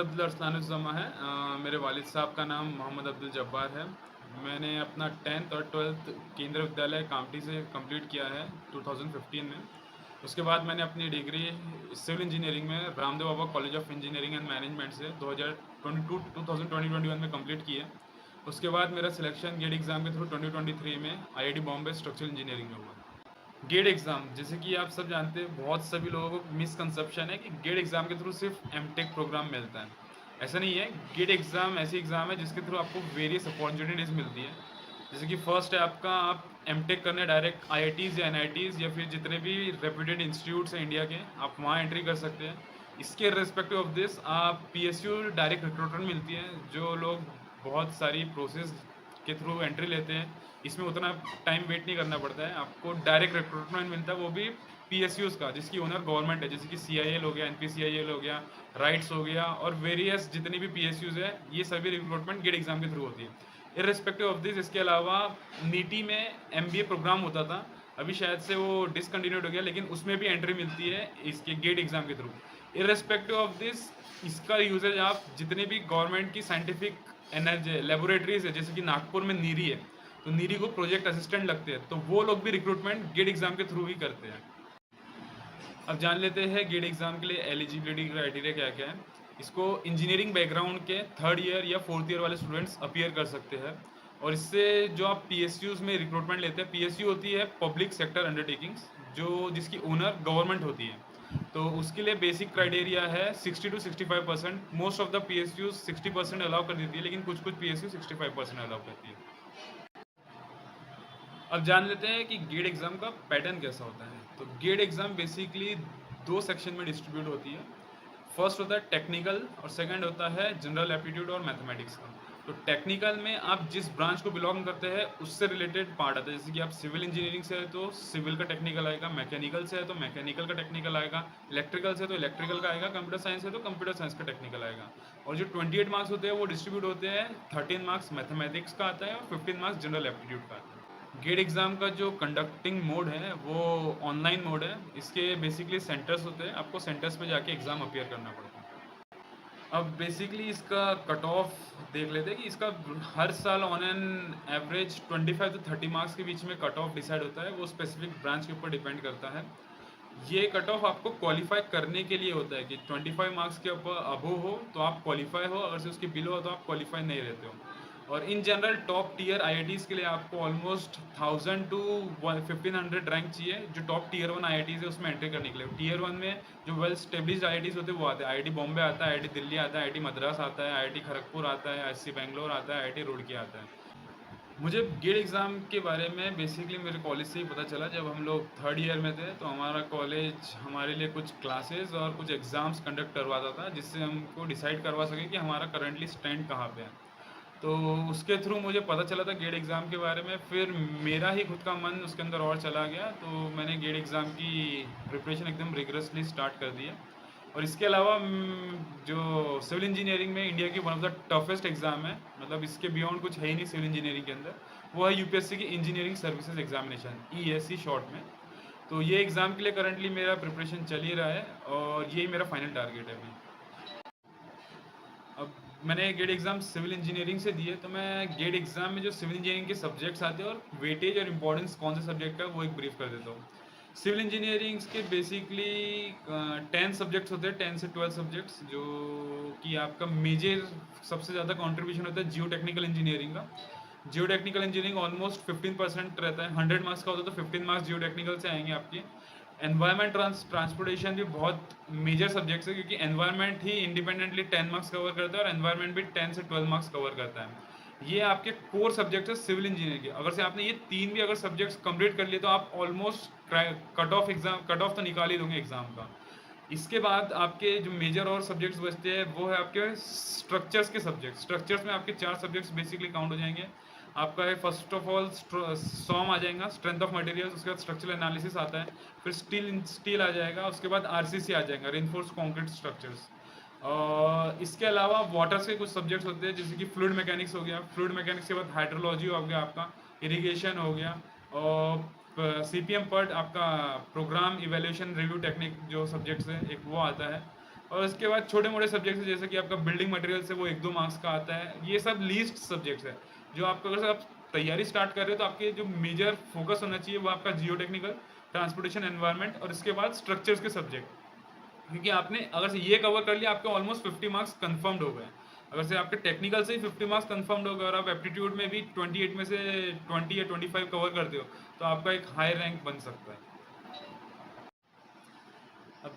मोहम्मद अब्दुल अरसलानुज़्ज़मा है। मेरे वालिद साहब का नाम मोहम्मद अब्दुल जब्बार है। मैंने अपना 10th और 12th केंद्रीय विद्यालय कामठी से कंप्लीट किया है 2015 में। उसके बाद मैंने अपनी डिग्री सिविल इंजीनियरिंग में Ramdev Baba college of engineering and management से 2021 में कंप्लीट की है। उसके बाद मेरा सिलेक्शन गेट एग्ज़ाम के थ्रू 2023 में आईआईटी बॉम्बे स्ट्रक्चरल इंजीनियरिंग में हुआ। गेट एग्ज़ाम जैसे कि आप सब जानते हैं, बहुत सभी लोगों को मिसकंसेप्शन है कि गेट एग्ज़ाम के थ्रू सिर्फ एमटेक प्रोग्राम मिलता है। ऐसा नहीं है। गेट एग्ज़ाम ऐसी एग्ज़ाम है जिसके थ्रू आपको वेरियस अपॉर्चुनिटीज़ मिलती है। जैसे कि फर्स्ट है आपका, आप एमटेक करने डायरेक्ट आईआईटीज़ या एनआईटीज़ या फिर जितने भी रेप्यूटेड इंस्टीट्यूट्स हैं इंडिया के, आप वहाँ एंट्री कर सकते हैं। इसके रिस्पेक्टिव ऑफ दिस आप पीएसयू डायरेक्ट रिक्रूटमेंट मिलती है। जो लोग बहुत सारी प्रोसेस के थ्रू एंट्री लेते हैं, इसमें उतना टाइम वेट नहीं करना पड़ता है, आपको डायरेक्ट रिक्रूटमेंट मिलता है, वो भी पीएसयूज़ का जिसकी ओनर गवर्नमेंट है, जैसे कि सीआईएल हो गया, एनपीसीआईएल हो गया, राइट्स हो गया और वेरियस जितनी भी पीएसयूज़ है, ये सभी रिक्रूटमेंट गेट एग्जाम के थ्रू होती है। इर्रेस्पेक्टिव ऑफ दिस, इसके अलावा नीटी में एमबीए प्रोग्राम होता था, अभी शायद से वो डिसकंटिन्यूड हो गया, लेकिन उसमें भी एंट्री मिलती है इसके गेट एग्जाम के थ्रू। इर्रेस्पेक्टिव ऑफ दिस, इसका यूजेज आप जितने भी गवर्नमेंट की साइंटिफिक एनर्जी लेबोरेटरीज है, जैसे कि नागपुर में नीरी है, तो नीरी को प्रोजेक्ट असिस्टेंट लगते हैं, तो वो लोग भी रिक्रूटमेंट गेट एग्जाम के थ्रू ही करते हैं। अब जान लेते हैं गेट एग्जाम के लिए एलिजिबिलिटी क्राइटेरिया क्या क्या है। इसको इंजीनियरिंग बैकग्राउंड के 3rd ईयर या 4th ईयर वाले स्टूडेंट्स अपीयर कर सकते हैं। और इससे जो आप पीएसयूज में रिक्रूटमेंट लेते हैं, पीएसयू होती है पब्लिक सेक्टर अंडरटेकिंग्स, जो जिसकी ओनर गवर्नमेंट होती है, तो उसके लिए बेसिक क्राइटेरिया है 60 to 65%। Most of the PSU 60% allow कर देती है, लेकिन कुछ कुछ पीएसयू 65% अलाउ करती है। अब जान लेते हैं कि गेट एग्ज़ाम का पैटर्न कैसा होता है। तो गेट एग्ज़ाम बेसिकली 2 सेक्शन में डिस्ट्रीब्यूट होती है। फर्स्ट होता है टेक्निकल और सेकंड होता है जनरल एप्टीट्यूड और मैथमेटिक्स का। तो टेक्निकल में आप जिस ब्रांच को बिलोंग करते हैं उससे रिलेटेड पार्ट आता है। जैसे कि आप सिविल इंजीनियरिंग से है तो सिविल का टेक्निकल आएगा, मैकेनिकल से है तो मैकेनिकल का टेक्निकल आएगा, इलेक्ट्रिकल से तो इलेक्ट्रिकल का आएगा, कंप्यूटर साइंस है तो कंप्यूटर साइंस का टेक्निकल आएगा। और जो 28 मार्क्स होते हैं वो डिस्ट्रीब्यूट होते हैं, 13 मार्क्स मैथमेटिक्स का आता है और 15 मार्क्स जनरल एप्टीट्यूड का आता है। गेट एग्ज़ाम का जो कंडक्टिंग मोड है वो ऑनलाइन मोड है। इसके बेसिकली सेंटर्स होते हैं, आपको सेंटर्स पे जाके एग्ज़ाम अपीयर करना पड़ता है। अब बेसिकली इसका कट ऑफ देख लेते हैं कि इसका हर साल on an average 25 to 30 marks के बीच में कट ऑफ डिसाइड होता है। वो स्पेसिफिक ब्रांच के ऊपर डिपेंड करता है। ये कट ऑफ आपको क्वालिफाई करने के लिए होता है कि 25 मार्क्स के ऊपर अबो हो तो आप क्वालिफाई हो, अगर से उसके बिलो हो तो आप क्वालिफाई नहीं रहते हो। और इन जनरल टॉप टीयर आईआईटीज़ के लिए आपको ऑलमोस्ट 1000 to 1500 रैंक चाहिए। जो टॉप टीयर 1 आईआईटीज़ है उसमें एंट्री करने के लिए, टीयर 1 में जो वेल स्टेब्लिश्ड आईआईटीज़ होते हैं वो आते हैं। आईआईटी बॉम्बे आता है, आईआईटी दिल्ली आता है, आईआईटी मद्रास आता है, आईआईटी खड़गपुर आता है, आईआईटी बेंगलोर आता है, आईआईटी रुड़की आता है। मुझे गेट एग्ज़ाम के बारे में बेसिकली मेरे कॉलेज से ही पता चला। जब हम लोग 3rd ईयर में थे तो हमारा कॉलेज हमारे लिए कुछ क्लासेस और कुछ एग्ज़ाम्स कंडक्ट करवाता था, जिससे हमको डिसाइड करवा सके कि हमारा करंटली स्टैंड कहाँ पे है। तो उसके थ्रू मुझे पता चला था गेट एग्ज़ाम के बारे में। फिर मेरा ही खुद का मन उसके अंदर और चला गया, तो मैंने गेट एग्ज़ाम की प्रिपरेशन एकदम रिगरसली स्टार्ट कर दी है। और इसके अलावा जो सिविल इंजीनियरिंग में इंडिया की one of the toughest exam है, मतलब इसके बियॉन्ड कुछ है ही नहीं सिविल इंजीनियरिंग के अंदर, वो है यूपीएससी की engineering services examination, ESC short में। तो ये एग्ज़ाम के लिए करंटली मेरा प्रिपरेशन चल ही रहा है और यही मेरा फाइनल टारगेट है अभी। अब मैंने गेट एग्ज़ाम सिविल इंजीनियरिंग से दिए, तो मैं गेट एग्ज़ाम में जो सिविल इंजीनियरिंग के सब्जेक्ट्स आते हैं और वेटेज और इम्पोर्टेंस कौन से सब्जेक्ट का वो एक ब्रीफ कर देता हूँ। सिविल इंजीनियरिंग्स के बेसिकली 10 सब्जेक्ट्स होते हैं, 10 से 12 सब्जेक्ट्स, जो कि आपका मेजर सबसे ज़्यादा कंट्रीब्यूशन होता है जियो टेक्निकल इंजीनियरिंग का। जियो टेक्निकल इंजीनियरिंग ऑलमोस्ट 15% रहता है। 100 मार्क्स का होता है तो 15 मार्क्स जियो टेक्निकल से आएंगे आपके। एनवायरमेंट ट्रांसपोर्टेशन भी बहुत मेजर सब्जेक्ट्स है, क्योंकि एनवायरमेंट ही इंडिपेंडेंटली 10 मार्क्स कवर करता है और एनवायरमेंट भी 10 से 12 मार्क्स कवर करता है। ये आपके कोर सब्जेक्ट है सिविल इंजीनियरिंग के। अगर से आपने ये 3 भी अगर सब्जेक्ट्स कंप्लीट कर लिए तो आप ऑलमोस्ट कट ऑफ तो निकाल ही दोगे एग्जाम का। इसके बाद आपके जो मेजर और सब्जेक्ट्स बचते हैं वो है आपके स्ट्रक्चर्स के सब्जेक्ट। स्ट्रक्चर्स में आपके 4 सब्जेक्ट्स बेसिकली काउंट हो जाएंगे। आपका है फर्स्ट ऑफ ऑल सॉम आ जाएगा, स्ट्रेंथ ऑफ मटेरियल्स, उसके बाद स्ट्रक्चरल एनालिसिस आता है, फिर स्टील आ जाएगा, उसके बाद आरसीसी आ जाएगा, रेनफोर्स कंक्रीट स्ट्रक्चर्स। और इसके अलावा वाटर्स के कुछ सब्जेक्ट्स होते हैं, जैसे कि फ्लूइड मैकेनिक्स हो गया, फ्लूइड मैकेनिक्स के बाद हाइड्रोलॉजी हो गया, आपका इरिगेशन हो गया, और सीपीएम पर्ट आपका प्रोग्राम इवेल्यूशन रिव्यू टेक्निक जो सब्जेक्ट्स है एक वो आता है। और उसके बाद छोटे मोटे सब्जेक्ट्स जैसे कि आपका बिल्डिंग मटेरियल से वो 1-2 मार्क्स का आता है, ये सब लीस्ट सब्जेक्ट्स है जो आपको, अगर आप तैयारी स्टार्ट कर रहे हो तो आपके जो मेजर फोकस होना चाहिए वो आपका जियो टेक्निकल, ट्रांसपोर्टेशन एनवायरनमेंट और इसके बाद स्ट्रक्चर्स के सब्जेक्ट। क्योंकि आपने अगर से ये कवर कर लिया आपके ऑलमोस्ट 50 मार्क्स कंफर्म्ड हो गए। अगर से आपके टेक्निकल से ही 50 मार्क्स कंफर्म्ड हो गए और आप एप्टीट्यूड में भी 28 में से 20 या 25 कवर करते हो तो आपका एक हाई रैंक बन सकता है। अब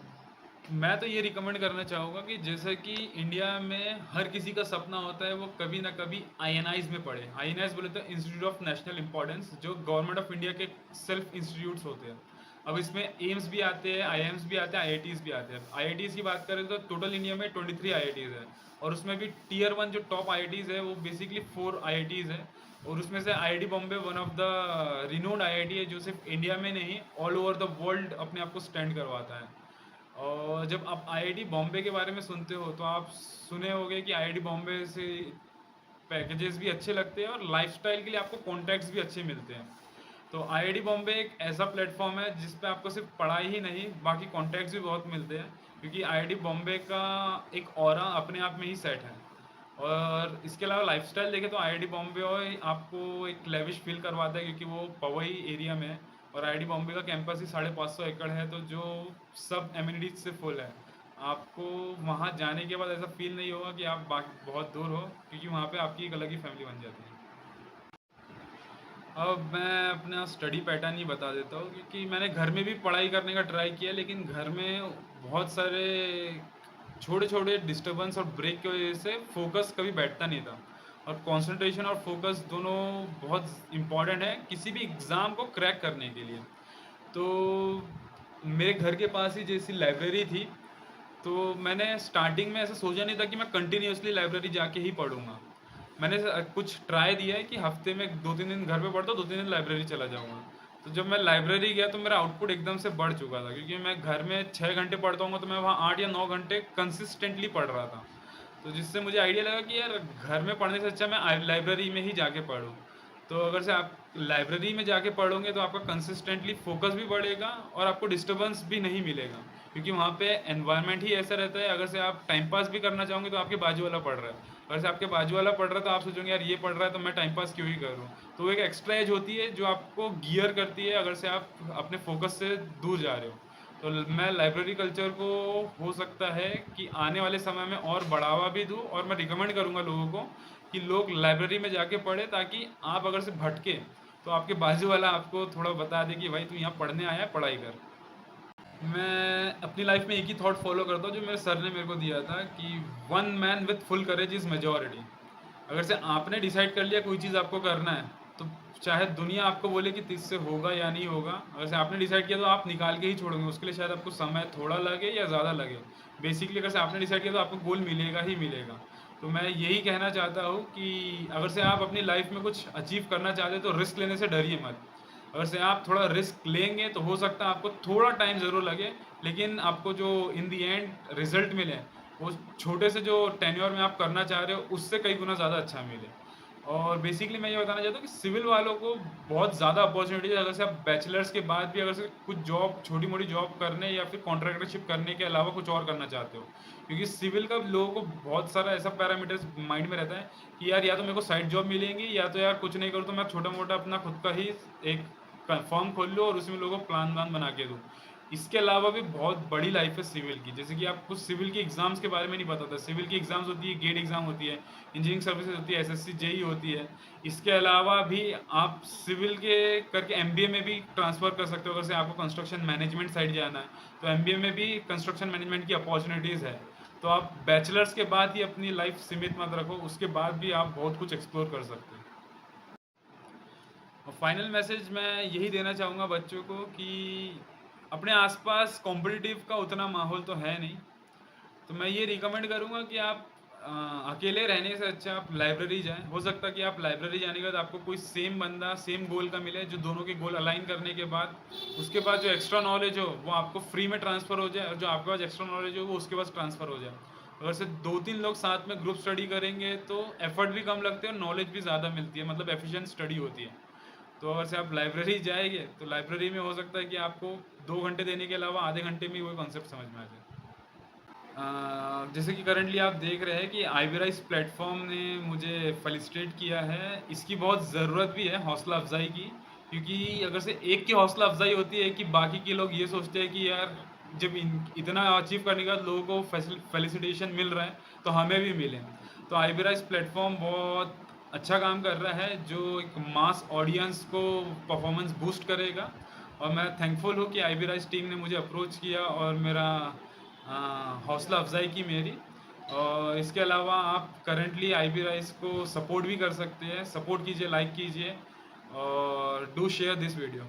मैं तो ये रिकमेंड करना चाहूँगा कि जैसे कि इंडिया में हर किसी का सपना होता है वो कभी ना कभी आईएनआईज में पढ़े। आईएनआईज बोले तो इंस्टीट्यूट ऑफ नेशनल इंपॉर्टेंस, जो गवर्नमेंट ऑफ इंडिया के सेल्फ इंस्टीट्यूट्स होते हैं। अब इसमें एम्स भी आते हैं, आईएम्स भी आते हैं, आईआईटीज भी आते हैं। आईआईटीज की बात करें तो टोटल इंडिया में 23 आईआईटीज है और उसमें भी टीयर 1 जो टॉप आईआईटीज है वो बेसिकली 4 आईआईटीज है। और उसमें से IIT Bombay one of the renowned IIT है जो सिर्फ इंडिया में नहीं ऑल ओवर द वर्ल्ड अपने आप को स्टैंड करवाता है। और जब आप आईआईटी बॉम्बे के बारे में सुनते हो तो आप सुने होंगे कि आईआईटी बॉम्बे से पैकेजेस भी अच्छे लगते हैं और लाइफस्टाइल के लिए आपको कॉन्टैक्ट्स भी अच्छे मिलते हैं। तो आईआईटी बॉम्बे एक ऐसा प्लेटफॉर्म है जिस पे आपको सिर्फ पढ़ाई ही नहीं बाकी कॉन्टैक्ट्स भी बहुत मिलते हैं, क्योंकि आईआईटी बॉम्बे का एक ऑरा अपने आप में ही सेट है। और इसके अलावा लाइफस्टाइल देखें तो आईआईटी बॉम्बे और आपको एक लेविश फील करवाता है क्योंकि वो पवई एरिया में है और आईआईटी बॉम्बे का कैंपस ही 550 एकड़ है, तो जो सब एमिनिटीज से फुल है। आपको वहाँ जाने के बाद ऐसा फील नहीं होगा कि आप बहुत दूर हो, क्योंकि वहाँ पे आपकी एक अलग ही फैमिली बन जाती है। अब मैं अपना स्टडी पैटर्न ही बता देता हूँ, क्योंकि मैंने घर में भी पढ़ाई करने का ट्राई किया लेकिन घर में बहुत सारे छोटे छोटे डिस्टर्बेंस और ब्रेक की वजह से फोकस कभी बैठता नहीं था। और कंसंट्रेशन और फोकस दोनों बहुत इम्पॉर्टेंट है किसी भी एग्ज़ाम को क्रैक करने के लिए। तो मेरे घर के पास ही जैसी लाइब्रेरी थी, तो मैंने स्टार्टिंग में ऐसा सोचा नहीं था कि मैं कंटिन्यूअसली लाइब्रेरी जाके ही पढ़ूँगा। मैंने कुछ ट्राई दिया है कि हफ्ते में 2-3 दिन घर पे पढ़ता हूँ, 2-3 दिन लाइब्रेरी चला जाऊँगा। तो जब मैं लाइब्रेरी गया तो मेरा आउटपुट एकदम से बढ़ चुका था, क्योंकि मैं घर में 6 घंटे पढ़ता हूँ तो मैं वहाँ 8 या 9 घंटे कंसिस्टेंटली पढ़ रहा था। तो जिससे मुझे आइडिया लगा कि यार घर में पढ़ने से अच्छा मैं लाइब्रेरी में ही जाके पढूँ। तो अगर से आप लाइब्रेरी में जाके पढ़ोगे तो आपका कंसिस्टेंटली फोकस भी बढ़ेगा और आपको डिस्टर्बेंस भी नहीं मिलेगा, क्योंकि वहाँ पे एनवायरनमेंट ही ऐसा रहता है। अगर से आप टाइम पास भी करना चाहोगे तो आपके बाजू वाला पढ़ रहा है, अगर से आपके बाजू वाला पढ़ रहा है तो आप सोचोगे यार ये पढ़ रहा है तो मैं टाइम पास क्यों ही करूँ। तो एक एक्स्ट्रा एज होती है जो आपको गियर करती है अगर से आप अपने फोकस से दूर जा रहे हो। तो मैं लाइब्रेरी कल्चर को हो सकता है कि आने वाले समय में और बढ़ावा भी दूँ, और मैं रिकमेंड करूँगा लोगों को कि लोग लाइब्रेरी में जाके पढ़े, ताकि आप अगर से भटके तो आपके बाजू वाला आपको थोड़ा बता दे कि भाई तू यहाँ पढ़ने आया है, पढ़ाई कर। मैं अपनी लाइफ में एक ही थॉट फॉलो करता हूँ जो मेरे सर ने मेरे को दिया था कि one man with full courage is majority. अगर से आपने डिसाइड कर लिया कोई चीज़ आपको करना है तो चाहे दुनिया आपको बोले कि इससे होगा या नहीं होगा, अगर से आपने डिसाइड किया तो आप निकाल के ही छोड़ोगे। उसके लिए शायद आपको समय थोड़ा लगे या ज़्यादा लगे, बेसिकली अगर से आपने डिसाइड किया तो आपको गोल मिलेगा ही मिलेगा। तो मैं यही कहना चाहता हूँ कि अगर से आप अपनी लाइफ में कुछ अचीव करना चाहते हो तो रिस्क लेने से डरिए मत। अगर से आप थोड़ा रिस्क लेंगे तो हो सकता है आपको थोड़ा टाइम ज़रूर लगे, लेकिन आपको जो इन दी एंड रिजल्ट मिले वो छोटे से जो टेन्योर में आप करना चाह रहे हो उससे कई गुना ज़्यादा अच्छा मिले। और बेसिकली मैं ये बताना चाहता हूँ कि सिविल वालों को बहुत ज़्यादा अपॉर्चुनिटी है। अगर से आप बैचलर्स के बाद भी अगर से कुछ जॉब, छोटी मोटी जॉब करने या फिर कॉन्ट्रैक्टरशिप करने के अलावा कुछ और करना चाहते हो, क्योंकि सिविल का लोगों को बहुत सारा ऐसा पैरामीटर्स माइंड में रहता है कि यार या तो मेरे को साइड जॉब मिलेंगी या तो यार कुछ नहीं करूँ तो मैं छोटा मोटा अपना खुद का ही एक फॉर्म खोल लो और उसमें लोगों को प्लान वान बना के दूँ। इसके अलावा भी बहुत बड़ी लाइफ है सिविल की, जैसे कि आपको सिविल के एग्ज़ाम्स के बारे में नहीं पता था। सिविल की एग्ज़ाम्स होती है, गेट एग्ज़ाम होती है, इंजीनियरिंग सर्विसेज होती है, एसएससी जेई होती है। इसके अलावा भी आप सिविल के करके एमबीए में भी ट्रांसफ़र कर सकते हो। अगर से आपको कंस्ट्रक्शन मैनेजमेंट साइड जाना है तो एमबीए में भी कंस्ट्रक्शन मैनेजमेंट की अपॉर्चुनिटीज़ है। तो आप बैचलर्स के बाद ही अपनी लाइफ सीमित मत रखो, उसके बाद भी आप बहुत कुछ एक्सप्लोर कर सकते हो। और फाइनल मैसेज मैं यही देना चाहूँगा बच्चों को कि अपने आसपास कॉम्पिटिटिव का उतना माहौल तो है नहीं, तो मैं ये रिकमेंड करूँगा कि आप अकेले रहने से अच्छा आप लाइब्रेरी जाएं। हो सकता है कि आप लाइब्रेरी जाने के बाद आपको कोई सेम बंदा सेम गोल का मिले, जो दोनों के गोल अलाइन करने के बाद उसके बाद जो एक्स्ट्रा नॉलेज हो वो आपको फ्री में ट्रांसफ़र हो जाए, और जो आपके पास एक्स्ट्रा नॉलेज हो वो उसके पास ट्रांसफ़र हो जाए। अगर से 2-3 लोग साथ में ग्रुप स्टडी करेंगे तो एफर्ट भी कम लगते हैं और नॉलेज भी ज़्यादा मिलती है, मतलब एफिशिएंट स्टडी होती है। तो अगर से आप लाइब्रेरी जाएंगे तो लाइब्रेरी में हो सकता है कि आपको 2 घंटे देने के अलावा आधे घंटे में ही वही कॉन्सेप्ट समझ में आ जाए। जैसे कि करंटली आप देख रहे हैं कि आईबी राइस प्लेटफॉर्म ने मुझे फेलिसिटेट किया है। इसकी बहुत ज़रूरत भी है हौसला अफजाई की, क्योंकि अगर से एक की हौसला अफजाई होती है कि बाकी के लोग ये सोचते हैं कि यार जब इतना अचीव करने के बाद लोगों को फेलिसिटेशन मिल रहा है तो हमें भी मिले। तो आईबी राइस प्लेटफॉर्म बहुत अच्छा काम कर रहा है जो एक मास ऑडियंस को परफॉर्मेंस बूस्ट करेगा। और मैं थैंकफुल हूँ कि आईबी राइस टीम ने मुझे अप्रोच किया और मेरा हौसला अफजाई की मेरी। और इसके अलावा आप करंटली आईबी राइस को सपोर्ट भी कर सकते हैं। सपोर्ट कीजिए, लाइक कीजिए और डू शेयर दिस वीडियो।